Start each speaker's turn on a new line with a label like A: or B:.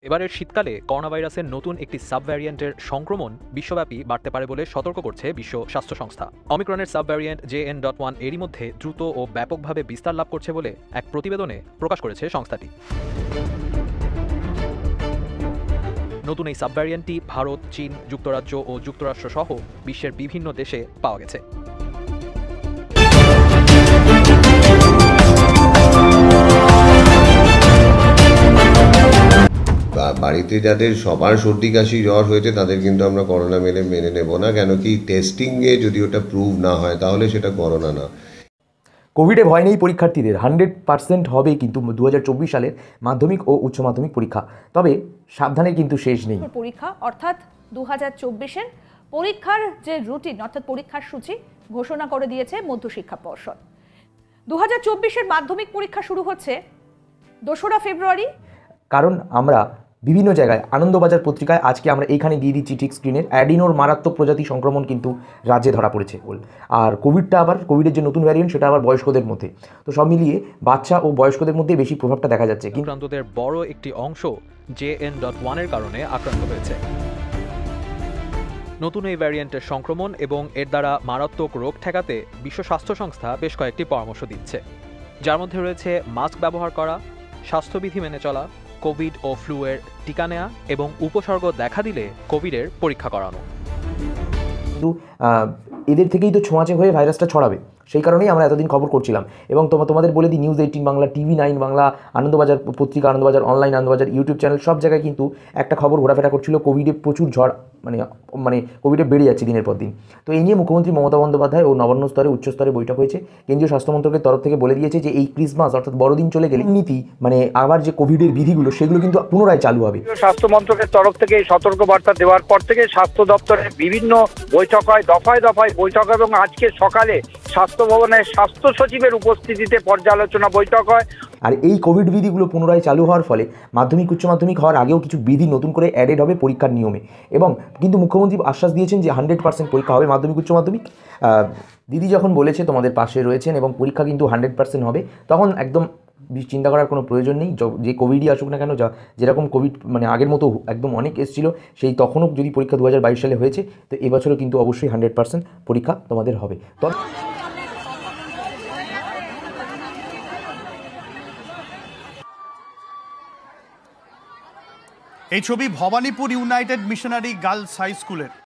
A: এবারের শীতকালে করোনা ভাইরাসের নতুন একটি সাবভ্যারিয়েন্টের সংক্রমণ বিশ্বব্যাপী বাড়তে পারে বলে সতর্ক করছে বিশ্ব স্বাস্থ্য সংস্থা। অমিক্রনের সাবভ্যারিয়েন্ট JN.1 এরই মধ্যে দ্রুত ও ব্যাপকভাবে বিস্তার লাভ করছে বলে এক প্রতিবেদনে প্রকাশ করেছে সংস্থাটি। নতুন এই সাবভ্যারিয়েন্টটি ভারত, চীন, যুক্তরাজ্য ও যুক্তরাষ্ট্র সহ বিশ্বের বিভিন্ন দেশে পাওয়া গেছে।
B: বাড়িতে যাদের সবার সর্দি কাশি জ্বর হয়েছে তাদের কিন্তু আমরা করোনা মেনে নেব না, কেন কি টেস্টিংয়ে যদি ওটা প্রুভ না হয় তাহলে সেটা করোনা না।
C: কোভিডে ভয় নেই পরীক্ষার্থীদের, 100% হবে কিন্তু 2024 সালের মাধ্যমিক ও উচ্চ মাধ্যমিক পরীক্ষা। তবে সাবধানে কিন্তু শেষ নেই।
D: পরীক্ষা অর্থাৎ 2024-এর পরীক্ষার যে রুটিন অর্থাৎ পরীক্ষার সূচি ঘোষণা করে দিয়েছে মধ্যশিক্ষা পর্ষদ। 2024-এর মাধ্যমিক পরীক্ষা শুরু হচ্ছে 2রা ফেব্রুয়ারি।
C: কারণ আমরা বিভিন্ন জায়গায় আনন্দবাজার পত্রিকায় আজকে আমরা এইখানে দিয়ে দিচ্ছি ঠিক স্ক্রিনের অ্যাডিনোর মারাত্মক প্রজাতি সংক্রমণ কিন্তু রাজ্যে ধরা পড়েছে। আর কোভিডের যে নতুন ভ্যারিয়েন্ট সেটা আবার বয়স্কদের মধ্যে। তো সব মিলিয়ে বাচ্চা ও বয়স্কদের মধ্যে বেশি প্রভাবটা দেখা যাচ্ছে।
A: আক্রান্তদের বড় একটি অংশ JN.1 এর কারণে আক্রান্ত হয়েছে। নতুন এই ভ্যারিয়েন্টের সংক্রমণ এবং এর দ্বারা মারাত্মক রোগ ঠেকাতে বিশ্ব স্বাস্থ্য সংস্থা বেশ কয়েকটি পরামর্শ দিচ্ছে, যার মধ্যে রয়েছে মাস্ক ব্যবহার করা, স্বাস্থ্যবিধি মেনে চলা, কোভিড ও ফ্লু এর টিকা নেওয়া এবং উপসর্গ দেখা দিলে কোভিডের পরীক্ষা করানো।
C: কিন্তু এদের থেকেই তো ছোঁয়াচে হয়ে ভাইরাসটা ছড়াবে, সেই কারণেই আমরা এতদিন খবর করছিলাম। এবং তোমাদের বলে দিই, নিউজ 18 বাংলা, TV9 বাংলা, আনন্দবাজার পত্রিকা, Anandabazar online, Anandabazar YouTube channel সব জায়গায় কিন্তু একটা খবর ঘোরাফেরা করছিল, কোভিডে প্রচুর ঝড় মানে কোভিডে বেড়ে যাচ্ছে দিনের পর দিন। তো এই নিয়ে মুখ্যমন্ত্রী মমতা বন্দ্যোপাধ্যায় ও নবান্ন স্তরে উচ্চস্তরে বৈঠক হয়েছে। কেন্দ্রীয় স্বাস্থ্যমন্ত্রকের তরফ থেকে বলে দিয়েছে যে এই ক্রিসমাস অর্থাৎ বড়দিন চলে গেলে নীতি আবার যে কোভিডের বিধিগুলো সেগুলো কিন্তু পুনরায় চালু হবে।
E: স্বাস্থ্য মন্ত্রকের তরফ থেকে এই সতর্কবার্তা দেওয়ার পর থেকে স্বাস্থ্য দপ্তরে বিভিন্ন বৈঠক হয়, দফায় দফায় বৈঠক, এবং আজকে সকালে স্বাস্থ্য ভবনে স্বাস্থ্য সচিবের উপস্থিতিতে পর্যালোচনা বৈঠক হয়।
C: আর এই কোভিড বিধিগুলো পুনরায় চালু হওয়ার ফলে মাধ্যমিক উচ্চ মাধ্যমিক হওয়ার আগেও কিছু বিধি নতুন করে অ্যাডেড হবে পরীক্ষার নিয়মে। এবং কিন্তু মুখ্যমন্ত্রী আশ্বাস দিয়েছেন যে 100% পরীক্ষা হবে মাধ্যমিক উচ্চ মাধ্যমিক। দিদি যখন বলেছে তোমাদের পাশে রয়েছেন এবং পরীক্ষা কিন্তু 100% হবে, তখন একদম চিন্তা করার কোনো প্রয়োজন নেই। যে কোভিডই আসুক না কেন, যেরকম কোভিড আগের মতো একদম অনেক এসেছিল, সেই তখনও যদি পরীক্ষা 2022 সালে হয়েছে, তো এবছরও কিন্তু অবশ্যই 100% পরীক্ষা তোমাদের হবে। তবে
F: এই ছবি Bhowanipore United Missionary Girls High স্কুলের।